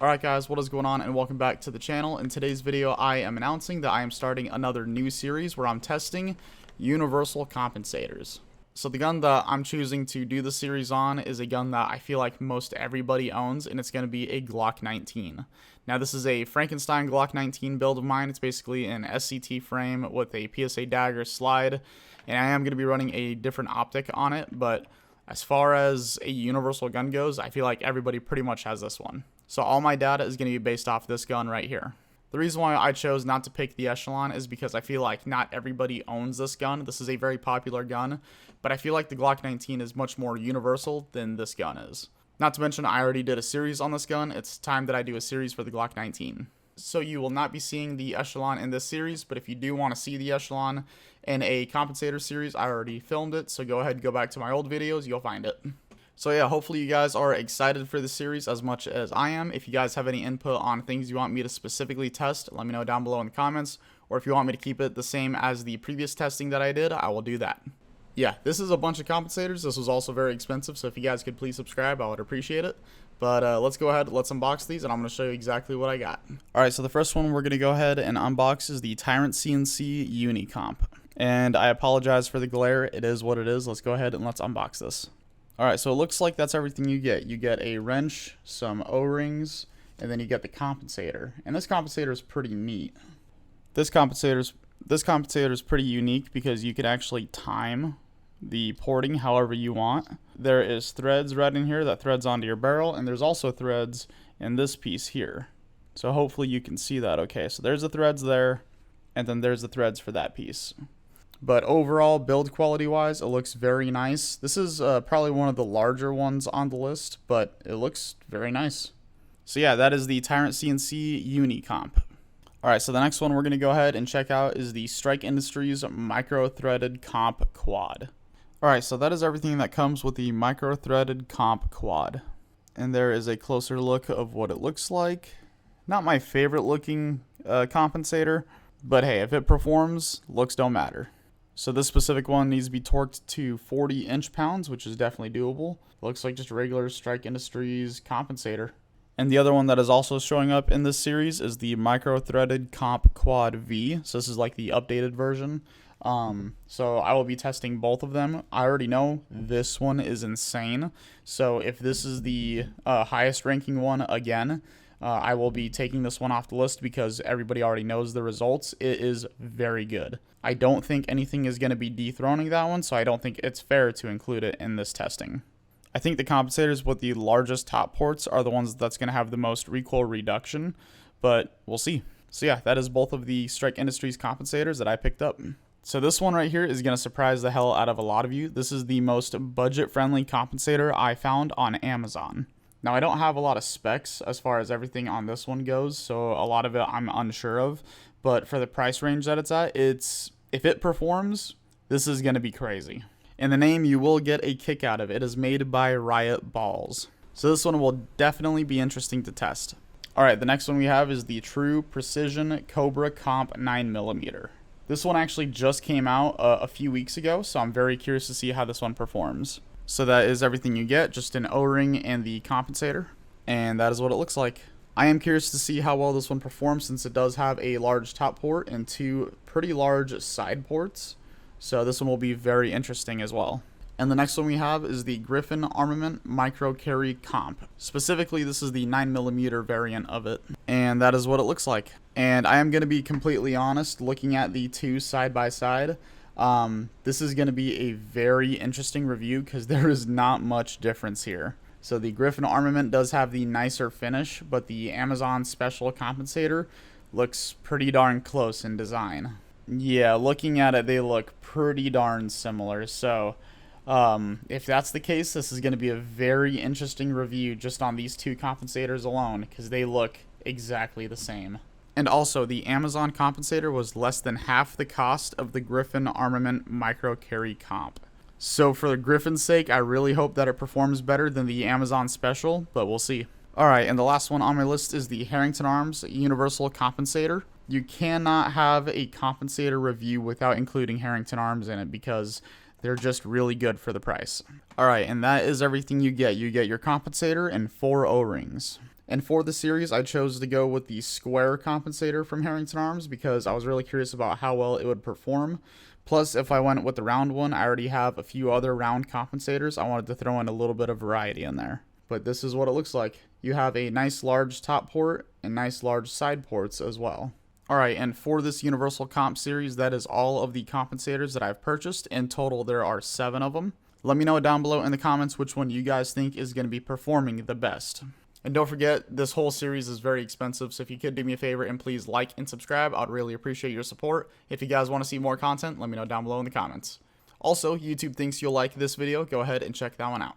Alright guys, what is going on, and welcome back to the channel. In today's video, I am announcing that I am starting another new series where I'm testing universal compensators. So the gun that I'm choosing to do the series on is a gun that I feel like most everybody owns, and it's going to be a Glock 19. Now this is a Frankenstein Glock 19 build of mine. It's basically an SCT frame with a PSA dagger slide, and I am going to be running a different optic on it, but as far as a universal gun goes, I feel like everybody pretty much has this one. So all my data is going to be based off this gun right here. The reason why I chose not to pick the Echelon is because I feel like not everybody owns this gun. This is a very popular gun, but I feel like the Glock 19 is much more universal than this gun is. Not to mention, I already did a series on this gun. It's time that I do a series for the Glock 19. So you will not be seeing the Echelon in this series, but if you do want to see the Echelon in a compensator series, I already filmed it, so go ahead and go back to my old videos, you'll find it. So yeah, hopefully you guys are excited for the series as much as I am. If you guys have any input on things you want me to specifically test, let me know down below in the comments, or if you want me to keep it the same as the previous testing that I did, I will do that. Yeah, this is a bunch of compensators. This was also very expensive, so if you guys could please subscribe, I would appreciate it. But let's go ahead, let's unbox these, and I'm going to show you exactly what I got. Alright, so the first one we're going to go ahead and unbox is the Tyrant CNC Unicomp. And I apologize for the glare, it is what it is. Let's go ahead and let's unbox this. Alright, so it looks like that's everything you get. You get a wrench, some O-rings, and then you get the compensator. And this compensator is pretty neat. This compensator is pretty unique because you can actually time the porting however you want. There is threads right in here that threads onto your barrel, and there's also threads in this piece here. So hopefully you can see that okay. So there's the threads there, and then there's the threads for that piece. But overall, build quality wise, it looks very nice. This is probably one of the larger ones on the list, but it looks very nice. So yeah, that is the Tyrant CNC Unicomp. Alright, so the next one we're going to go ahead and check out is the Strike Industries Micro Threaded Comp Quad. Alright, so that is everything that comes with the Micro Threaded Comp Quad. And there is a closer look of what it looks like. Not my favorite looking compensator, but hey, if it performs, looks don't matter. So this specific one needs to be torqued to 40 inch-pounds, which is definitely doable. Looks like just a regular Strike Industries compensator. And the other one that is also showing up in this series is the Micro Threaded Comp Quad V. So this is like the updated version. So I will be testing both of them. I already know this one is insane. So if this is the highest ranking one again, I will be taking this one off the list because everybody already knows the results. It is very good. I don't think anything is going to be dethroning that one, so I don't think it's fair to include it in this testing. I think the compensators with the largest top ports are the ones that's going to have the most recoil reduction, but we'll see. So yeah, that is both of the Strike Industries compensators that I picked up. So this one right here is going to surprise the hell out of a lot of you. This is the most budget-friendly compensator I found on Amazon. Now, I don't have a lot of specs as far as everything on this one goes, so a lot of it I'm unsure of. But for the price range that it's at, if it performs, this is going to be crazy. In the name, you will get a kick out of it. It is made by Riot Balls. So this one will definitely be interesting to test. Alright, the next one we have is the True Precision Cobra Comp 9mm. This one actually just came out a few weeks ago, so I'm very curious to see how this one performs. So that is everything you get, just an O-ring and the compensator, and that is what it looks like. I am curious to see how well this one performs since it does have a large top port and two pretty large side ports, so this one will be very interesting as well. And the next one we have is the Griffin Armament Micro Carry Comp. Specifically, this is the 9mm variant of it, and that is what it looks like. And I am going to be completely honest, looking at the two side by side, this is going to be a very interesting review because there is not much difference here. So the Griffin Armament does have the nicer finish, but the Amazon Special Compensator looks pretty darn close in design. Yeah, looking at it, they look pretty darn similar. So if that's the case, this is going to be a very interesting review just on these two compensators alone because they look exactly the same. And also, the Amazon compensator was less than half the cost of the Griffin Armament Micro Carry Comp. So for the Griffin's sake, I really hope that it performs better than the Amazon Special, but we'll see. Alright, and the last one on my list is the Harrington Arms Universal Compensator. You cannot have a compensator review without including Harrington Arms in it because they're just really good for the price. Alright, and that is everything you get. You get your compensator and 4 O-rings. And for the series, I chose to go with the square compensator from Harrington Arms because I was really curious about how well it would perform. Plus, if I went with the round one, I already have a few other round compensators. I wanted to throw in a little bit of variety in there. But this is what it looks like. You have a nice large top port and nice large side ports as well. Alright, and for this Universal Comp series, that is all of the compensators that I've purchased. In total, there are 7 of them. Let me know down below in the comments which one you guys think is going to be performing the best. And don't forget, this whole series is very expensive, so if you could do me a favor and please like and subscribe, I'd really appreciate your support. If you guys want to see more content, let me know down below in the comments. Also, YouTube thinks you'll like this video. Go ahead and check that one out.